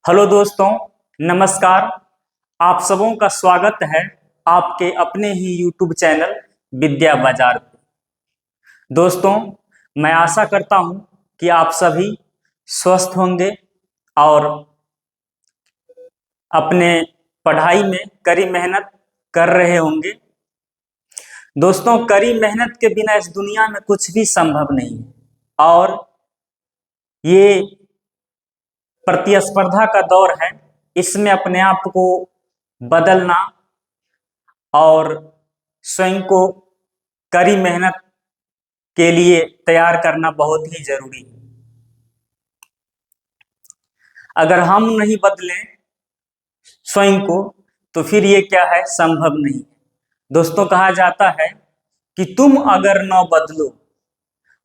Hello दोस्तों, नमस्कार। आप सबों का स्वागत है आपके अपने ही यूट्यूब चैनल विद्या बाजार पे। दोस्तों, मैं आशा करता हूं कि आप सभी स्वस्थ होंगे और अपने पढ़ाई में कड़ी मेहनत कर रहे होंगे। दोस्तों, कड़ी मेहनत के बिना इस दुनिया में कुछ भी संभव नहीं है और ये प्रतिस्पर्धा का दौर है। इसमें अपने आप को बदलना और स्वयं को कड़ी मेहनत के लिए तैयार करना बहुत ही जरूरी है। अगर हम नहीं बदलें स्वयं को तो फिर ये क्या है, संभव नहीं। दोस्तों, कहा जाता है कि तुम अगर न बदलो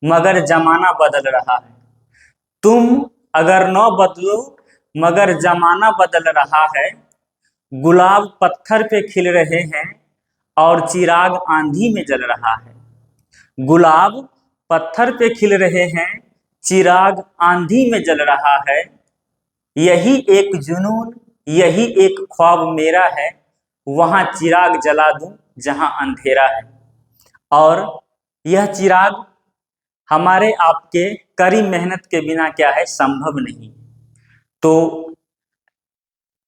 मगर जमाना बदल रहा है। तुम अगर न बदलो मगर जमाना बदल रहा है। गुलाब पत्थर पे खिल रहे हैं और चिराग आंधी में जल रहा है। गुलाब पत्थर पे खिल रहे हैं, चिराग आंधी में जल रहा है। यही एक जुनून, यही एक ख्वाब मेरा है। वहां चिराग जला दूं जहां अंधेरा है। और यह चिराग हमारे आपके कड़ी मेहनत के बिना क्या है, संभव नहीं। तो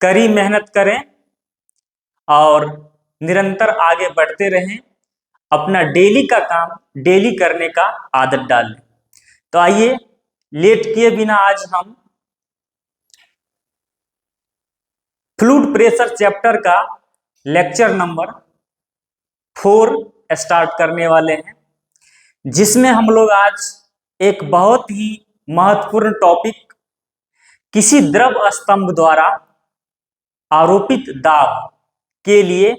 कड़ी मेहनत करें और निरंतर आगे बढ़ते रहें। अपना डेली का काम डेली करने का आदत डाल लें। तो आइए, लेट किए बिना आज हम फ्लूइड प्रेशर चैप्टर का लेक्चर नंबर 4 स्टार्ट करने वाले हैं, जिसमें हम लोग आज एक बहुत ही महत्वपूर्ण टॉपिक, किसी द्रव स्तंभ द्वारा आरोपित दाब के लिए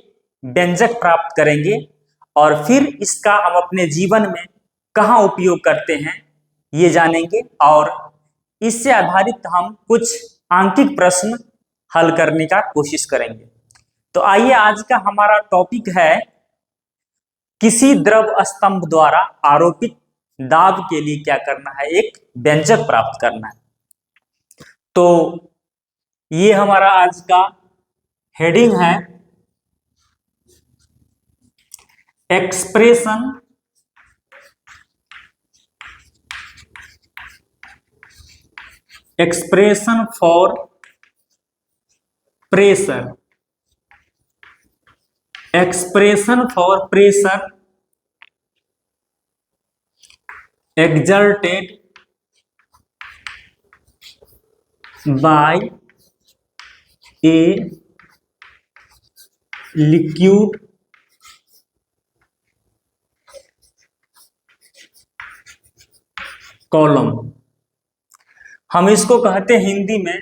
व्यंजक प्राप्त करेंगे और फिर इसका हम अपने जीवन में कहाँ उपयोग करते हैं ये जानेंगे और इससे आधारित हम कुछ आंकिक प्रश्न हल करने का कोशिश करेंगे। तो आइए, आज का हमारा टॉपिक है किसी द्रव स्तंभ द्वारा आरोपित दाब के लिए क्या करना है, एक व्यंजक प्राप्त करना है। तो ये हमारा आज का हेडिंग है, expression for pressure. Expression for pressure exerted by a liquid column. हम इसको कहते हैं हिंदी में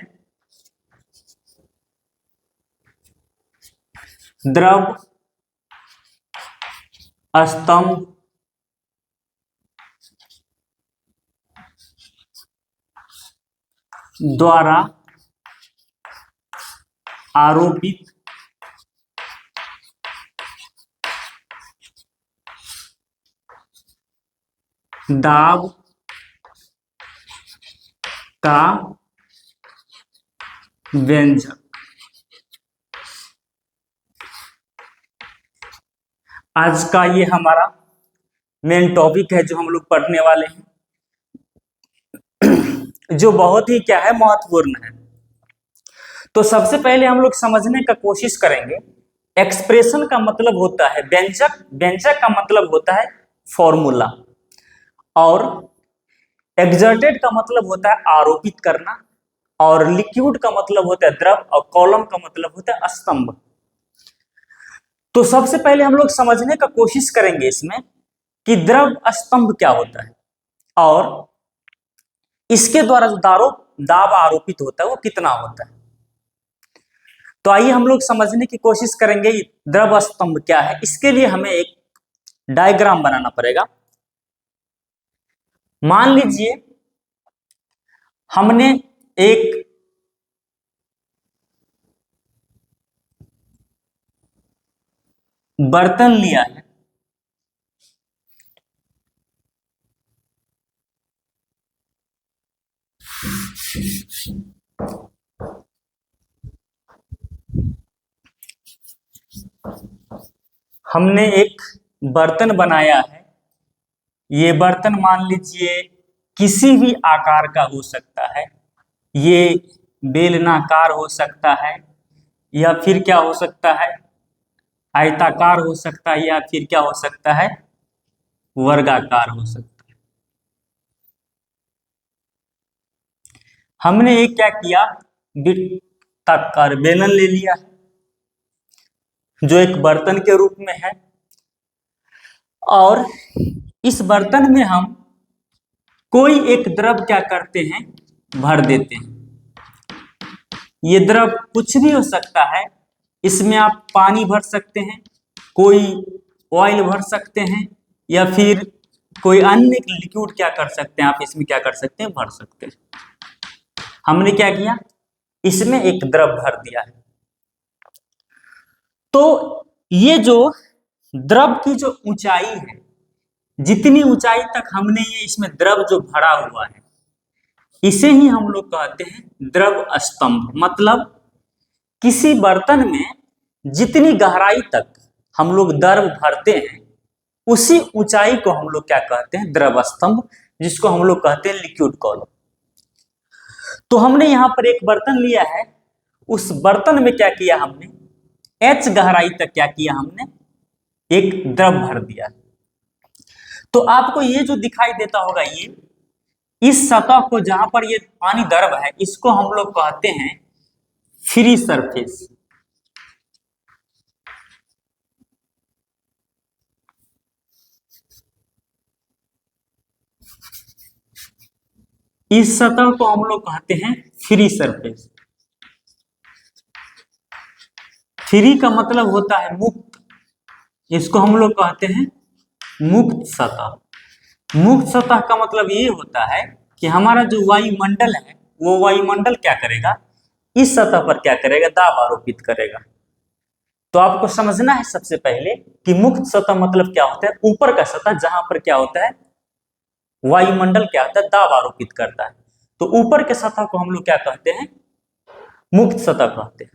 द्रव स्तंभ द्वारा आरोपित दाब का व्यंजक। आज का ये हमारा मेन टॉपिक है जो हम लोग पढ़ने वाले हैं, जो बहुत ही क्या है, महत्वपूर्ण है। तो सबसे पहले हम लोग समझने का कोशिश करेंगे, एक्सप्रेशन का मतलब होता है व्यंजक, व्यंजक का मतलब होता है फॉर्मूला, और एक्सर्टेड का मतलब होता है आरोपित करना, और लिक्विड का मतलब होता है द्रव, और कॉलम का मतलब होता है स्तंभ। तो सबसे पहले हम लोग समझने का कोशिश करेंगे इसमें कि द्रव स्तंभ क्या होता है और इसके द्वारा जो दाब आरोपित होता है वो कितना होता है। तो आइए हम लोग समझने की कोशिश करेंगे द्रव स्तंभ क्या है। इसके लिए हमें एक डायग्राम बनाना पड़ेगा। मान लीजिए हमने एक बर्तन लिया है, हमने एक बर्तन बनाया है। ये बर्तन मान लीजिए किसी भी आकार का हो सकता है। ये बेलनाकार हो सकता है, या फिर क्या हो सकता है, आयताकार हो सकता है, या फिर क्या हो सकता है, वर्गाकार हो सकता है। हमने एक क्या किया, वृत्ताकार बेलन ले लिया जो एक बर्तन के रूप में है, और इस बर्तन में हम कोई एक द्रव क्या करते हैं, भर देते हैं। ये द्रव कुछ भी हो सकता है। इसमें आप पानी भर सकते हैं, कोई ऑयल भर सकते हैं, या फिर कोई अन्य लिक्विड क्या कर सकते हैं, आप इसमें क्या कर सकते हैं, भर सकते हैं। हमने क्या किया, इसमें एक द्रव भर दिया है। तो ये जो द्रव की जो ऊंचाई है, जितनी ऊंचाई तक हमने ये इसमें द्रव जो भरा हुआ है, इसे ही हम लोग कहते हैं द्रव स्तंभ। मतलब किसी बर्तन में जितनी गहराई तक हम लोग द्रव भरते हैं, उसी ऊंचाई को हम लोग क्या कहते हैं, द्रव स्तंभ, जिसको हम लोग कहते हैं लिक्विड कॉलम। तो हमने यहां पर एक बर्तन लिया है, उस बर्तन में क्या किया हमने, H गहराई तक क्या किया हमने, एक द्रव भर दिया। तो आपको ये जो दिखाई देता होगा, ये इस सतह को जहां पर ये पानी द्रव है, इसको हम लोग कहते हैं फ्री सरफेस। इस सतह को हम लोग कहते हैं फ्री सरफेस। फ्री का मतलब होता है मुक्त, इसको हम लोग कहते हैं मुक्त सतह। मुक्त सतह का मतलब ये होता है कि हमारा जो वायुमंडल है, वो वायुमंडल क्या करेगा, इस सतह पर क्या करेगा, दाब आरोपित करेगा। तो आपको समझना है सबसे पहले कि मुक्त सतह मतलब क्या होता है, ऊपर का सतह जहां पर क्या होता है, वायुमंडल क्या होता है, दाब आरोपित करता है। तो ऊपर के सतह को हम लोग क्या कहते हैं, मुक्त सतह कहते हैं।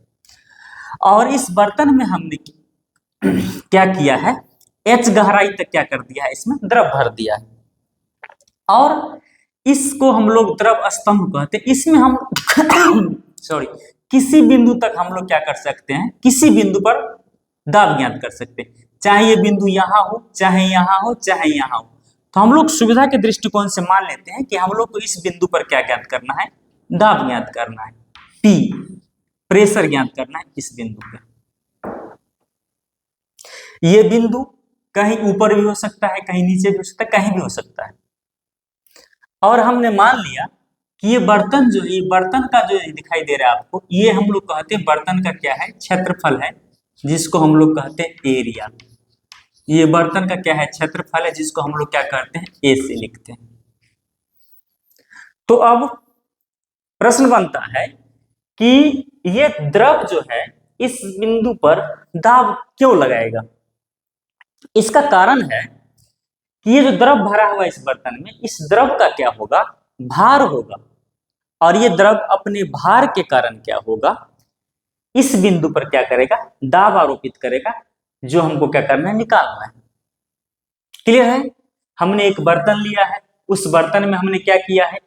और इस बर्तन में हमने क्या किया है, H गहराई तक क्या कर दिया है, इसमें द्रव भर दिया है, और इसको हम लोग द्रव स्तंभ कहते हैं। इसमें हम सॉरी, किसी बिंदु तक हम लोग क्या कर सकते हैं, किसी बिंदु पर दाब ज्ञात कर सकते हैं, चाहे ये बिंदु यहां हो, चाहे यहां हो, चाहे यहां हो। तो हम लोग सुविधा के दृष्टिकोण से मान लेते हैं कि हम लोग को इस बिंदु पर क्या ज्ञात करना है, दाब ज्ञात करना है, P प्रेशर ज्ञात करना है इस बिंदु पे। ये बिंदु कहीं ऊपर भी हो सकता है, कहीं नीचे भी हो सकता है, कहीं भी हो सकता है। और हमने मान लिया कि ये बर्तन जो, ये बर्तन का जो दिखाई दे रहा है आपको, ये हम लोग कहते हैं बर्तन का क्या है, क्षेत्रफल है, जिसको हम लोग कहते हैं एरिया। ये बर्तन का क्या है, क्षेत्रफल है, जिसको हम लोग क्या करते हैं, ए से लिखते हैं। तो अब प्रश्न बनता है कि ये द्रव जो है इस बिंदु पर दाब क्यों लगाएगा। इसका कारण है कि ये जो द्रव भरा हुआ है इस बर्तन में, इस द्रव का क्या होगा, भार होगा, और ये द्रव अपने भार के कारण क्या होगा, इस बिंदु पर क्या करेगा, दाब आरोपित करेगा, जो हमको क्या करना है, निकालना है। क्लियर है। हमने एक बर्तन लिया है, उस बर्तन में हमने क्या किया है,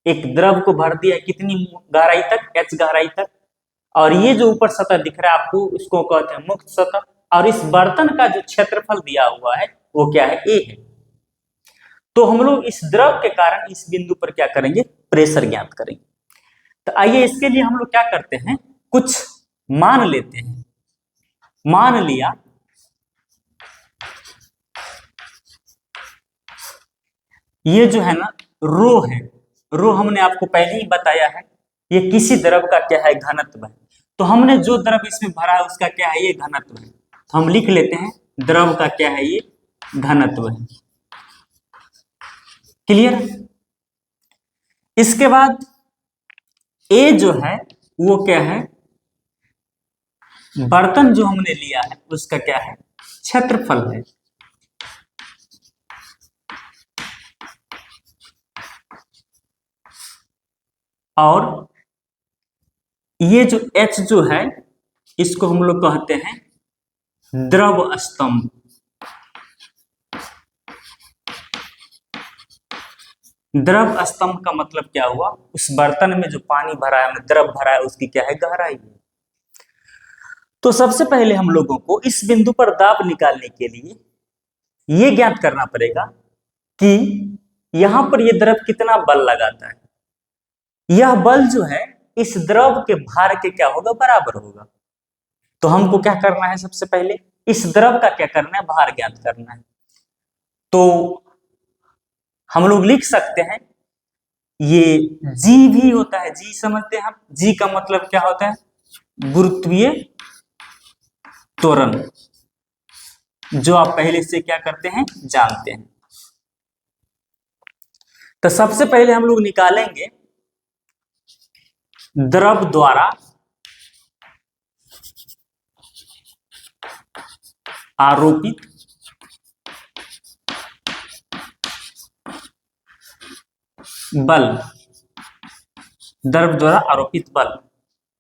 एक द्रव को भर दिया, कितनी गहराई तक, H गहराई तक, और ये जो ऊपर सतह दिख रहा है आपको, उसको कहते हैं मुक्त सतह। और इस बर्तन का जो क्षेत्रफल दिया हुआ है वो क्या है, ए है। तो हम लोग इस द्रव के कारण इस बिंदु पर क्या करेंगे, प्रेशर ज्ञात करेंगे। तो आइए इसके लिए हम लोग क्या करते हैं, कुछ मान लेते हैं। मान लिया ये जो है ना रो है, रो हमने आपको पहले ही बताया है, ये किसी द्रव का क्या है, घनत्व है। तो हमने जो द्रव इसमें भरा है उसका क्या है, ये घनत्व है। तो हम लिख लेते हैं द्रव का क्या है, ये घनत्व है। क्लियर। इसके बाद ए जो है वो क्या है, बर्तन जो हमने लिया है उसका क्या है, क्षेत्रफल है। और ये जो H जो है, इसको हम लोग कहते हैं द्रव स्तंभ। द्रव स्तंभ का मतलब क्या हुआ, उस बर्तन में जो पानी भरा है, द्रव भरा है, उसकी क्या है, गहराई है। तो सबसे पहले हम लोगों को इस बिंदु पर दाब निकालने के लिए यह ज्ञात करना पड़ेगा कि यहां पर यह द्रव कितना बल लगाता है। यह बल जो है इस द्रव के भार के क्या होगा, बराबर होगा। तो हमको क्या करना है, सबसे पहले इस द्रव का क्या करना है, भार ज्ञात करना है। तो हम लोग लिख सकते हैं, ये जी भी होता है, जी समझते हैं हम। जी का मतलब क्या होता है, गुरुत्वीय त्वरण, जो आप पहले से क्या करते हैं, जानते हैं। तो सबसे पहले हम लोग निकालेंगे द्रव द्वारा आरोपित बल, द्रव द्वारा आरोपित बल।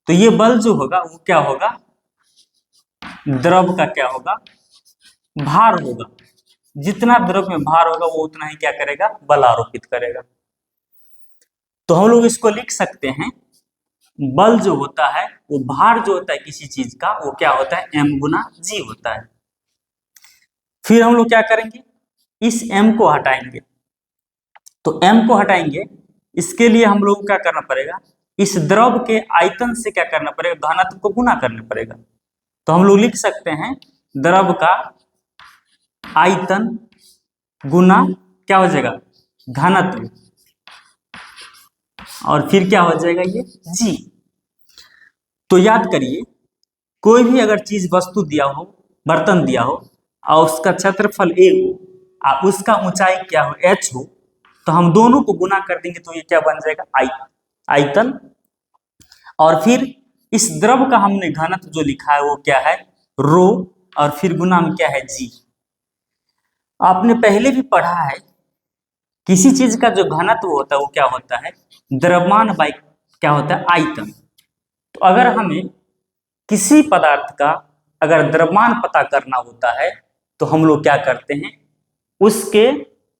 तो ये बल जो होगा वो क्या होगा, द्रव का क्या होगा, भार होगा। जितना द्रव में भार होगा वो उतना ही क्या करेगा, बल आरोपित करेगा। तो हम लोग इसको लिख सकते हैं, बल जो होता है वो भार जो होता है किसी चीज का, वो क्या होता है, m गुना g होता है। फिर हम लोग क्या करेंगे, इस m को हटाएंगे। तो m को हटाएंगे, इसके लिए हम लोग को क्या करना पड़ेगा, इस द्रव के आयतन से क्या करना पड़ेगा, घनत्व को गुना करना पड़ेगा। तो हम लोग लिख सकते हैं, द्रव का आयतन गुना क्या हो जाएगा, घनत्व, और फिर क्या हो जाएगा, ये g। तो याद करिए, कोई भी अगर चीज वस्तु दिया हो, बर्तन दिया हो, और उसका क्षेत्रफल a हो और उसका ऊंचाई क्या हो, h हो, तो हम दोनों को गुना कर देंगे तो ये क्या बन जाएगा, आयतन। और फिर इस द्रव का हमने घनत्व जो लिखा है वो क्या है, रो, और फिर गुना में क्या है, जी। आपने पहले भी पढ़ा है, किसी चीज का जो घनत्व होता है वो क्या होता है, द्रव्यमान बाई क्या होता है, आयतन। तो अगर हमें किसी पदार्थ का अगर द्रव्यमान पता करना होता है तो हम लोग क्या करते हैं, उसके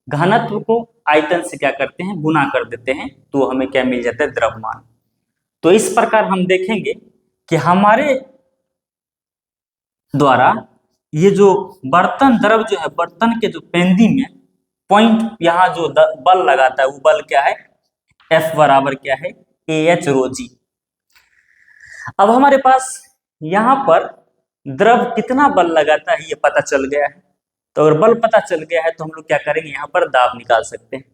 घनत्व को आयतन से क्या करते हैं, गुना कर देते हैं, तो हमें क्या मिल जाता है, द्रव्यमान। तो इस प्रकार हम देखेंगे कि हमारे द्वारा ये जो बर्तन द्रव जो है, बर्तन के जो पेंदी में पॉइंट यहाँ जो बल लगाता है वो बल क्या है, F बराबर क्या है, AH रो जी। अब हमारे पास यहाँ पर द्रव कितना बल लगाता है ये पता चल गया है। तो अगर बल पता चल गया है तो हम लोग क्या करेंगे, यहाँ पर दाब निकाल सकते हैं।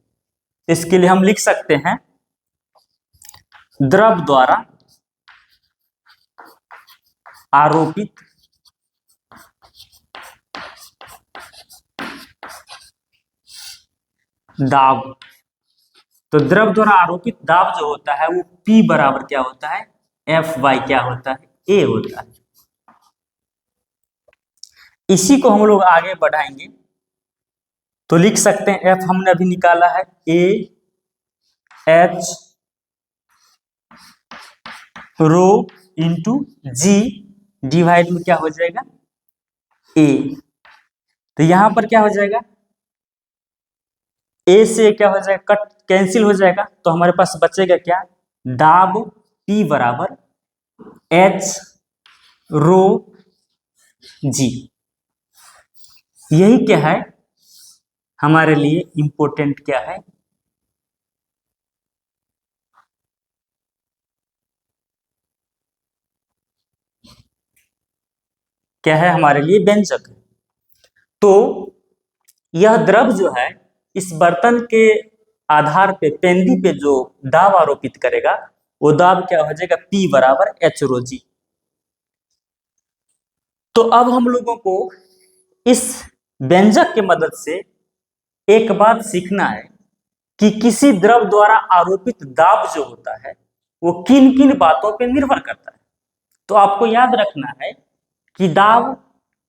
इसके लिए हम लिख सकते हैं, द्रव द्वारा आरोपित दाब। तो द्रव द्वारा आरोपित दाब जो होता है वो P बराबर क्या होता है, F बाई क्या होता है, A होता है। इसी को हम लोग आगे बढ़ाएंगे तो लिख सकते हैं, F हमने अभी निकाला है, AH रो इंटू जी डिवाइड में क्या हो जाएगा, A। तो यहां पर क्या हो जाएगा, A से क्या हो जाएगा, कट कैंसिल हो जाएगा, तो हमारे पास बचेगा क्या, दाब P बराबर H रो जी। यही क्या है हमारे लिए इंपॉर्टेंट, क्या है, क्या है हमारे लिए व्यंजक। तो यह द्रव जो है इस बर्तन के आधार पे, पेंदी पे जो दाब आरोपित करेगा वो दाब क्या हो जाएगा, P बराबर H रो जी। तो अब हम लोगों को इस व्यंजक के मदद से एक बात सीखना है कि किसी द्रव द्वारा आरोपित दाब जो होता है वो किन किन बातों पे निर्भर करता है। तो आपको याद रखना है कि दाब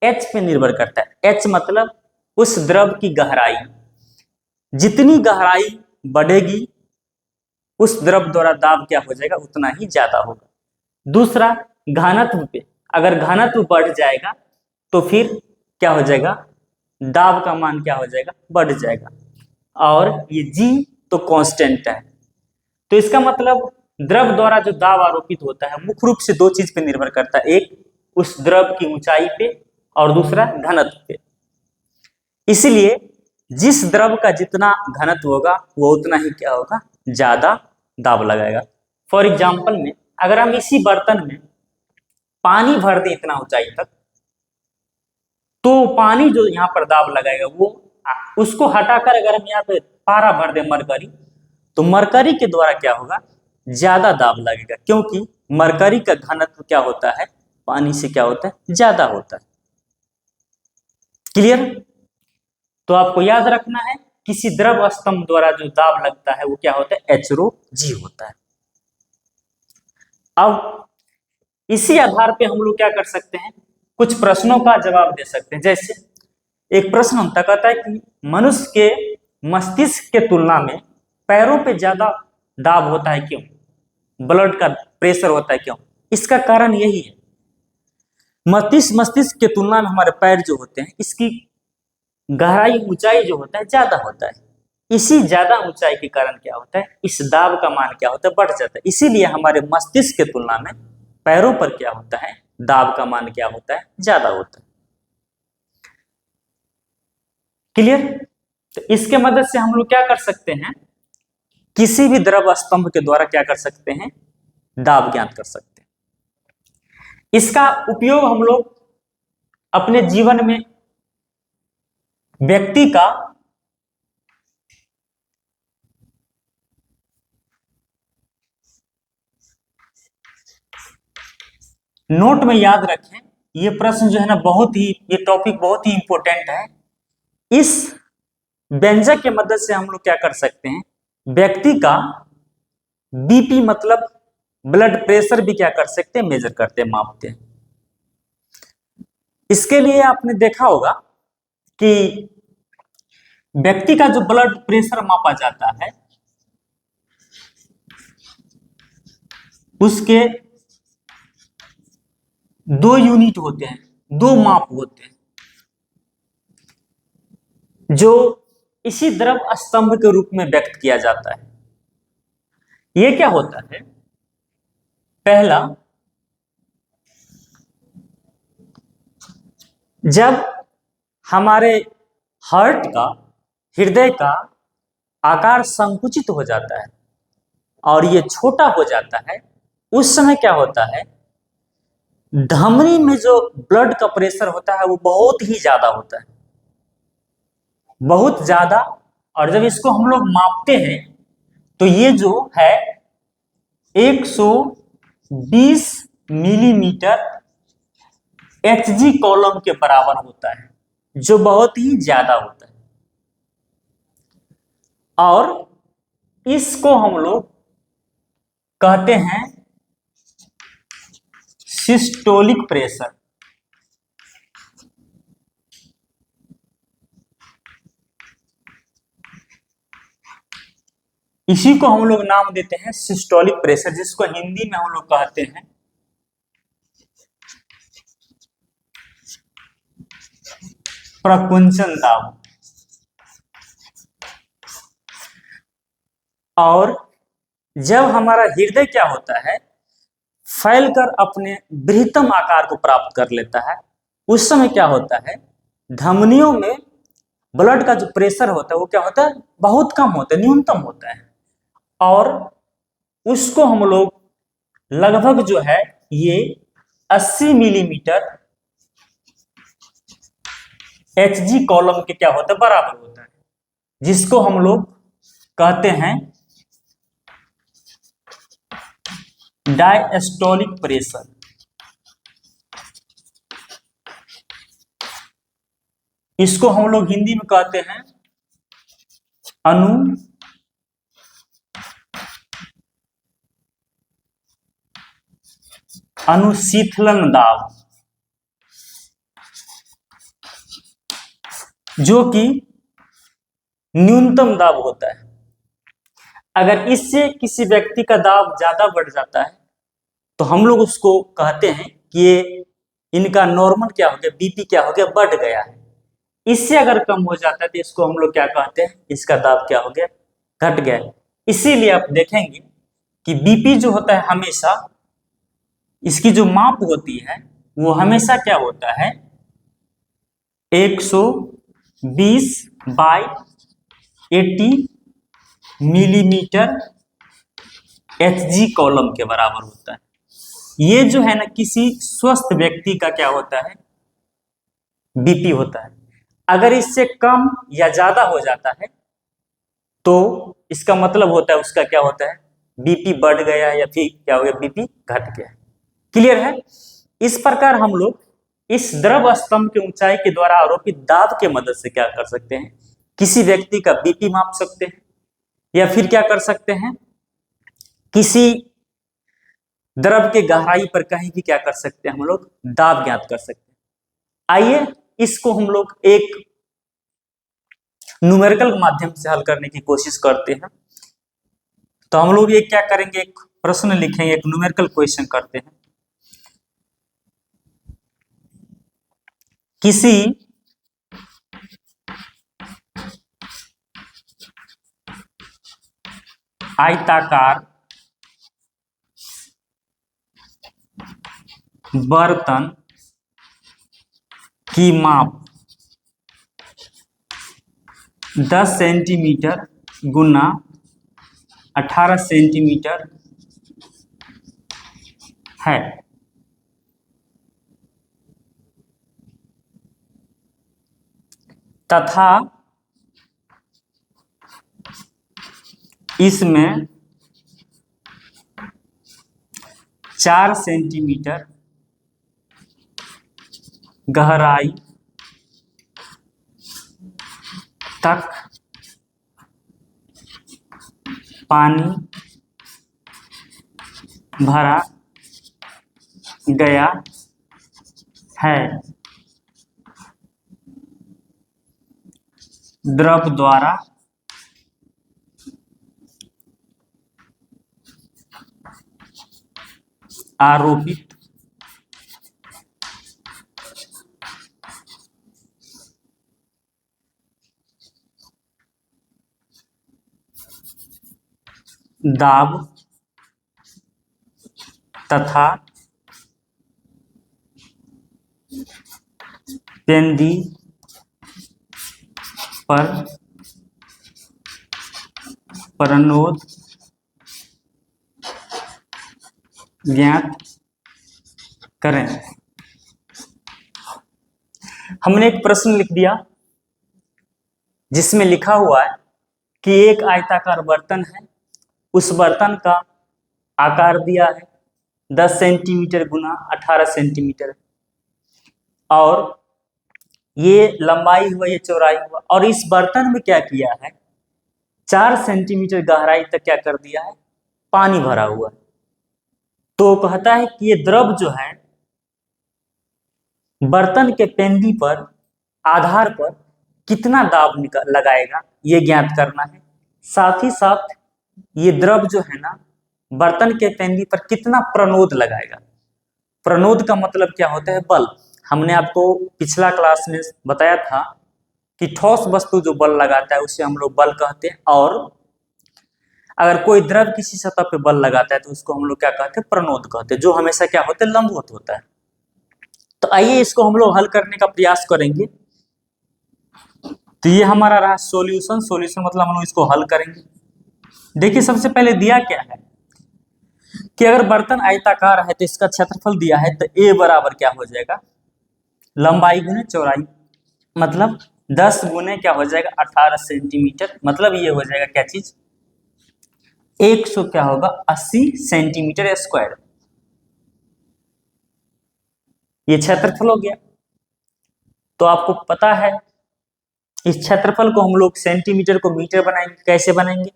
H पे निर्भर करता है। H मतलब उस द्रव की गहराई, जितनी गहराई बढ़ेगी उस द्रव द्वारा दाब क्या हो जाएगा, उतना ही ज्यादा होगा। दूसरा, घनत्व पे, अगर घनत्व बढ़ जाएगा तो फिर क्या हो जाएगा, दाब का मान क्या हो जाएगा, बढ़ जाएगा। और ये जी तो कांस्टेंट है, तो इसका मतलब द्रव द्वारा जो दाब आरोपित होता है मुख्य रूप से दो चीज पे निर्भर करता है, एक उस द्रव की ऊंचाई पे और दूसरा घनत्व पे। इसलिए जिस द्रव का जितना घनत्व होगा वो उतना ही क्या होगा, ज्यादा दाब लगाएगा। फॉर एग्जाम्पल में अगर हम इसी बर्तन में पानी भर दें इतना ऊंचाई तक, तो पानी जो यहाँ पर दाब लगाएगा वो उसको हटाकर अगर हम यहाँ पे पारा भर दें मरकरी, तो मरकरी के द्वारा क्या होगा, ज्यादा दाब लगेगा, क्योंकि मरकरी का घनत्व क्या होता है, पानी से क्या होता है, ज्यादा होता है। क्लियर? तो आपको याद रखना है किसी द्रव स्तंभ द्वारा जो दाब लगता है वो क्या होता है, HRO-G होता है। अब इसी आधार पे हम लोग क्या कर सकते हैं, कुछ प्रश्नों का जवाब दे सकते हैं। जैसे एक प्रश्न होता कहता है कि मनुष्य के मस्तिष्क के तुलना में पैरों पे ज्यादा दाब होता है, क्यों? ब्लड का प्रेशर होता है, क्यों? इसका कारण यही है, मस्तिष्क के तुलना में हमारे पैर जो होते हैं इसकी गहराई ऊंचाई जो होता है ज्यादा होता है। इसी ज्यादा ऊंचाई के कारण क्या होता है, इस दाब का मान क्या होता है, बढ़ जाता है। इसीलिए हमारे मस्तिष्क के तुलना में पैरों पर क्या होता है, दाब का मान क्या होता है, ज्यादा होता है। क्लियर? तो इसके मदद से हम लोग क्या कर सकते हैं, किसी भी द्रव स्तंभ के द्वारा क्या कर सकते हैं, दाब ज्ञात कर सकते हैं। इसका उपयोग हम लोग अपने जीवन में व्यक्ति का नोट में याद रखें, ये प्रश्न जो है ना बहुत ही, ये टॉपिक बहुत ही इंपॉर्टेंट है। इस व्यंजक के मदद से हम लोग क्या कर सकते हैं, व्यक्ति का बीपी मतलब ब्लड प्रेशर भी क्या कर सकते हैं, मेजर करते हैं, मापते हैं। इसके लिए आपने देखा होगा कि व्यक्ति का जो ब्लड प्रेशर मापा जाता है उसके दो यूनिट होते हैं, दो माप होते हैं, जो इसी द्रव स्तंभ के रूप में व्यक्त किया जाता है। ये क्या होता है, पहला, जब हमारे हार्ट का, हृदय का आकार संकुचित हो जाता है और ये छोटा हो जाता है, उस समय क्या होता है, धमनी में जो ब्लड का प्रेशर होता है वो बहुत ही ज्यादा होता है, बहुत ज्यादा। और जब इसको हम लोग मापते हैं तो ये जो है 120 मिलीमीटर HG कॉलम के बराबर होता है, जो बहुत ही ज्यादा होता है। और इसको हम लोग कहते हैं सिस्टोलिक प्रेशर। इसी को हम लोग नाम देते हैं सिस्टोलिक प्रेशर, जिसको हिंदी में हम लोग कहते हैं प्रकुंचन दाब। और जब हमारा हृदय क्या होता है, फैलकर अपने बृहत्तम आकार को प्राप्त कर लेता है, उस समय क्या होता है, धमनियों में ब्लड का जो प्रेशर होता है वो क्या होता है, बहुत कम होता है, न्यूनतम होता है। और उसको हम लोग लगभग जो है ये 80 मिलीमीटर HG कॉलम के क्या होता है, बराबर होता है, जिसको हम लोग कहते हैं डायस्टोलिक प्रेशर। इसको हम लोग हिंदी में कहते हैं अनुशीतलन दाब, जो कि न्यूनतम दाब होता है। अगर इससे किसी व्यक्ति का दाब ज्यादा बढ़ जाता है तो हम लोग उसको कहते हैं कि ये इनका नॉर्मल क्या हो गया, बीपी क्या हो गया, बढ़ गया है। इससे अगर कम हो जाता है तो इसको हम लोग क्या कहते हैं, इसका दाब क्या हो गया, घट गया है। इसीलिए आप देखेंगे कि बीपी जो होता है हमेशा, इसकी जो माप होती है वो हमेशा क्या होता है, 120 बाई 80 मिलीमीटर एचजी कॉलम के बराबर होता है। ये जो है ना किसी स्वस्थ व्यक्ति का क्या होता है, बीपी होता है। अगर इससे कम या ज्यादा हो जाता है तो इसका मतलब होता है उसका क्या होता है, बीपी बढ़ गया या फिर क्या हो गया, बीपी घट गया। क्लियर है। इस प्रकार हम लोग इस द्रव स्तंभ के ऊंचाई के द्वारा आरोपित दाब के मदद से क्या कर सकते हैं, किसी व्यक्ति का बीपी माप सकते हैं, या फिर क्या कर सकते हैं, किसी द्रव के गहराई पर कहीं भी क्या कर सकते हैं, हम लोग दाब ज्ञात कर सकते हैं। आइए इसको हम लोग एक न्यूमेरिकल के माध्यम से हल करने की कोशिश करते हैं। तो हम लोग ये क्या करेंगे, एक प्रश्न लिखेंगे, एक न्यूमेरिकल क्वेश्चन करते हैं। किसी आयताकार बर्तन की माप 10 सेंटीमीटर गुना 18 सेंटीमीटर है, तथा इसमें 4 सेंटीमीटर गहराई तक पानी भरा गया है। द्रव द्वारा आरोपित दाब तथा पेंदी पर प्रणोद ज्ञात करें। हमने एक प्रश्न लिख दिया जिसमें लिखा हुआ है कि एक आयताकार बर्तन है, उस बर्तन का आकार दिया है 10 सेंटीमीटर गुना 18 सेंटीमीटर, और ये लंबाई हुआ, ये चौड़ाई हुआ, और इस बर्तन में क्या किया है, 4 सेंटीमीटर गहराई तक क्या कर दिया है, पानी भरा हुआ है। तो कहता है कि ये द्रव जो है बर्तन के पेंदी पर, आधार पर कितना दाब लगाएगा, ये ज्ञात करना है। साथ ही साथ ये द्रव जो है ना बर्तन के पेंदी पर कितना प्रणोद लगाएगा। प्रणोद का मतलब क्या होता है, बल। हमने आपको पिछला क्लास में बताया था कि ठोस वस्तु जो बल लगाता है उसे हम लोग बल कहते हैं, और अगर कोई द्रव किसी सतह पे बल लगाता है तो उसको हम लोग क्या कहते हैं, प्रणोद कहते हैं, जो हमेशा क्या होता है, लंबवत होता है। तो आइए इसको हम लोग हल करने का प्रयास करेंगे। तो ये हमारा रहा सॉल्यूशन। सॉल्यूशन मतलब हम लोग इसको हल करेंगे। देखिए सबसे पहले दिया क्या है कि अगर बर्तन आयताकार है तो इसका क्षेत्रफल दिया है, तो ए बराबर क्या हो जाएगा, लंबाई गुने चौड़ाई, मतलब 10 गुने क्या हो जाएगा, 18 सेंटीमीटर, मतलब ये हो जाएगा क्या चीज, 100 क्या होगा, 80 सेंटीमीटर स्क्वायर। ये क्षेत्रफल हो गया। तो आपको पता है इस क्षेत्रफल को हम लोग सेंटीमीटर को मीटर बनाएंगे। कैसे बनाएंगे,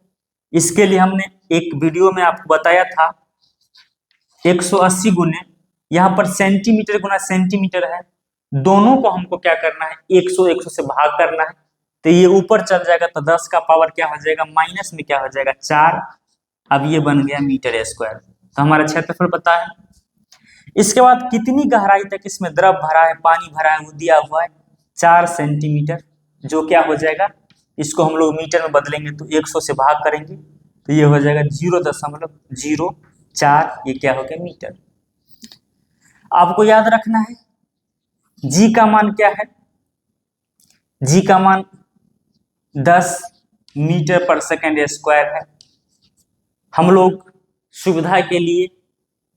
इसके लिए हमने एक वीडियो में आपको बताया था 180 गुने, यहाँ पर सेंटीमीटर गुना सेंटीमीटर है, दोनों को हमको क्या करना है, 100 से भाग करना है। तो ये ऊपर चल जाएगा तो 10 का पावर क्या हो जाएगा, माइनस में क्या हो जाएगा, 4। अब ये बन गया मीटर स्क्वायर। तो हमारा क्षेत्रफल पता है। इसके बाद कितनी गहराई तक इसमें द्रव भरा है, पानी भरा है, वो दिया हुआ है 4 सेंटीमीटर, जो क्या हो जाएगा, इसको हम लोग मीटर में बदलेंगे तो 100 से भाग करेंगे तो ये हो जाएगा 0.04, ये क्या हो गया मीटर। आपको याद रखना है जी का मान क्या है, जी का मान 10 मीटर पर सेकेंड स्क्वायर है। हम लोग सुविधा के लिए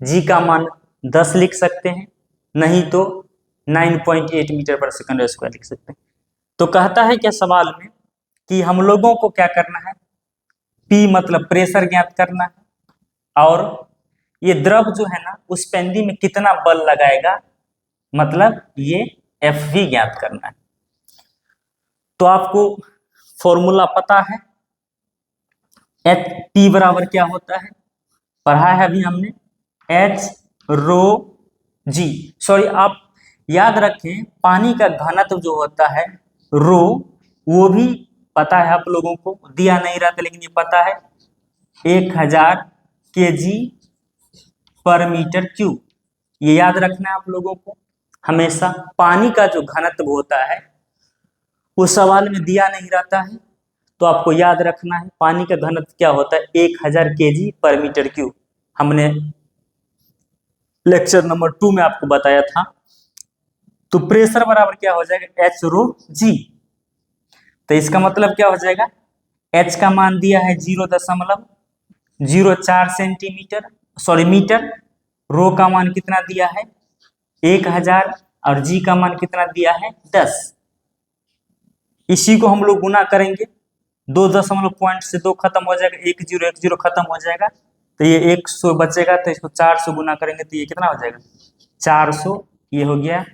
जी का मान 10 लिख सकते हैं, नहीं तो 9.8 मीटर पर सेकेंड स्क्वायर लिख सकते हैं। तो कहता है क्या सवाल में कि हम लोगों को क्या करना है, P मतलब प्रेशर ज्ञात करना है, और ये द्रव जो है ना उस पेंदी में कितना बल लगाएगा, मतलब ये F भी ज्ञात करना है। तो आपको फॉर्मूला पता है, एच P बराबर क्या होता है, पढ़ा है अभी हमने, H रो जी, सॉरी आप याद रखें पानी का घनत्व जो होता है रो, वो भी पता है आप लोगों को, दिया नहीं रहता लेकिन ये पता है 1000 kg पर मीटर क्यूब, ये याद रखना है आप लोगों को हमेशा। पानी का जो घनत्व होता है वो सवाल में दिया नहीं रहता है, तो आपको याद रखना है पानी का घनत्व क्या होता है 1000 kg पर मीटर क्यूब, हमने लेक्चर नंबर 2 में आपको बताया था। तो प्रेशर बराबर क्या हो जाएगा एच रो जी, तो इसका मतलब क्या हो जाएगा, एच का मान दिया है 0.04 सेंटीमीटर, सॉरी मीटर, रो का मान कितना दिया है 1000 और जी का मान कितना दिया है 10। इसी को हम लोग गुना करेंगे, 2 पॉइंट से 2 खत्म हो जाएगा, 1010 खत्म हो जाएगा, तो ये 100 बचेगा, तो इसको 400 गुना करेंगे तो ये कितना हो जाएगा 400, ये हो गया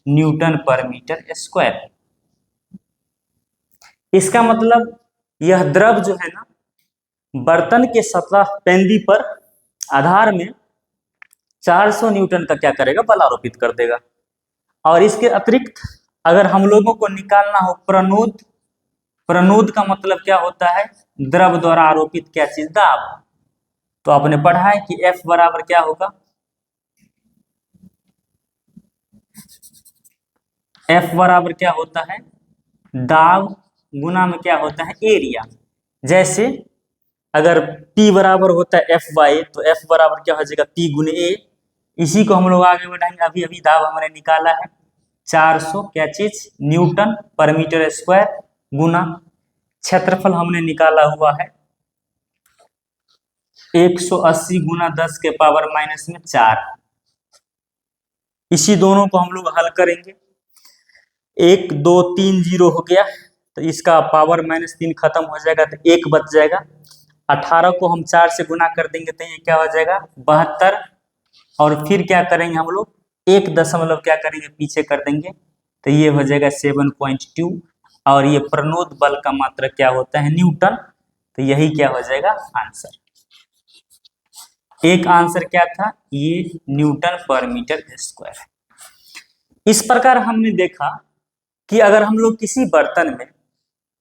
न्यूटन पर मीटर स्क्वायर। इसका मतलब यह द्रव जो है ना बर्तन के सतह पेंदी पर आधार में 400 न्यूटन का क्या करेगा, बल आरोपित कर देगा। और इसके अतिरिक्त अगर हम लोगों को निकालना हो प्रणोद, प्रणोद का मतलब क्या होता है, द्रव द्वारा आरोपित क्या चीज, दाब। तो आपने पढ़ा है कि F बराबर क्या होगा, F बराबर क्या होता है, दाब गुना में क्या होता है एरिया। जैसे अगर P बराबर होता है F/, तो F बराबर क्या हो जाएगा P गुने A। इसी को हम लोग आगे बढ़ाएंगे, अभी अभी दाब हमने निकाला है 400 क्या चीज न्यूटन पर मीटर स्क्वायर, गुना क्षेत्रफल हमने निकाला हुआ है 180 गुना 10 के पावर माइनस में 4। इसी दोनों को हम लोग हल करेंगे, 1 2 3 0 हो गया, तो इसका पावर माइनस 3 खत्म हो जाएगा, तो 1 बच जाएगा। 18 को हम 4 से गुना कर देंगे तो ये क्या हो जाएगा 72, और फिर क्या करेंगे हम लोग 1 दशमलव क्या करेंगे पीछे कर देंगे, तो ये हो जाएगा 7.2, और ये प्रणोद बल का मात्रा क्या होता है न्यूटन, तो यही क्या हो जाएगा आंसर। एक आंसर क्या था, ये न्यूटन पर मीटर स्क्वायर। इस प्रकार हमने देखा कि अगर हम लोग किसी बर्तन में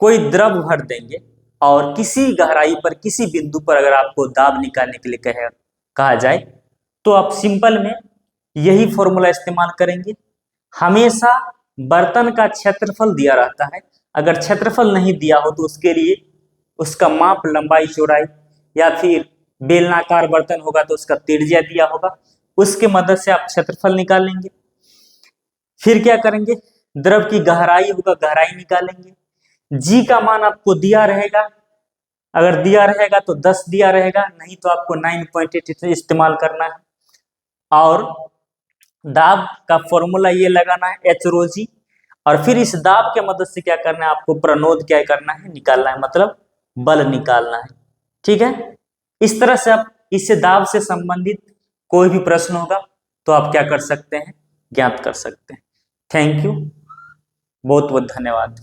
कोई द्रव भर देंगे और किसी गहराई पर किसी बिंदु पर अगर आपको दाब निकालने के लिए कहा जाए, तो आप सिंपल में यही फॉर्मूला इस्तेमाल करेंगे। हमेशा बर्तन का क्षेत्रफल दिया रहता है, अगर क्षेत्रफल नहीं दिया हो तो उसके लिए उसका माप लंबाई चौड़ाई, या फिर बेलनाकार बर्तन होगा तो उसका त्रिज्या दिया होगा, उसके मदद से आप क्षेत्रफल निकालेंगे। फिर क्या करेंगे, द्रव की गहराई होगा गहराई निकालेंगे, जी का मान आपको दिया रहेगा, अगर दिया रहेगा तो 10 दिया रहेगा, नहीं तो आपको 9.8 इस्तेमाल करना है। और दाब का फॉर्मूला ये लगाना है एच रो जी, और फिर इस दाब के मदद से क्या करना है आपको प्रणोद क्या करना है निकालना है, मतलब बल निकालना है। ठीक है, इस तरह से आप इससे दाब से संबंधित कोई भी प्रश्न होगा तो आप क्या कर सकते हैं, ज्ञात कर सकते हैं। थैंक यू, बहुत बहुत धन्यवाद।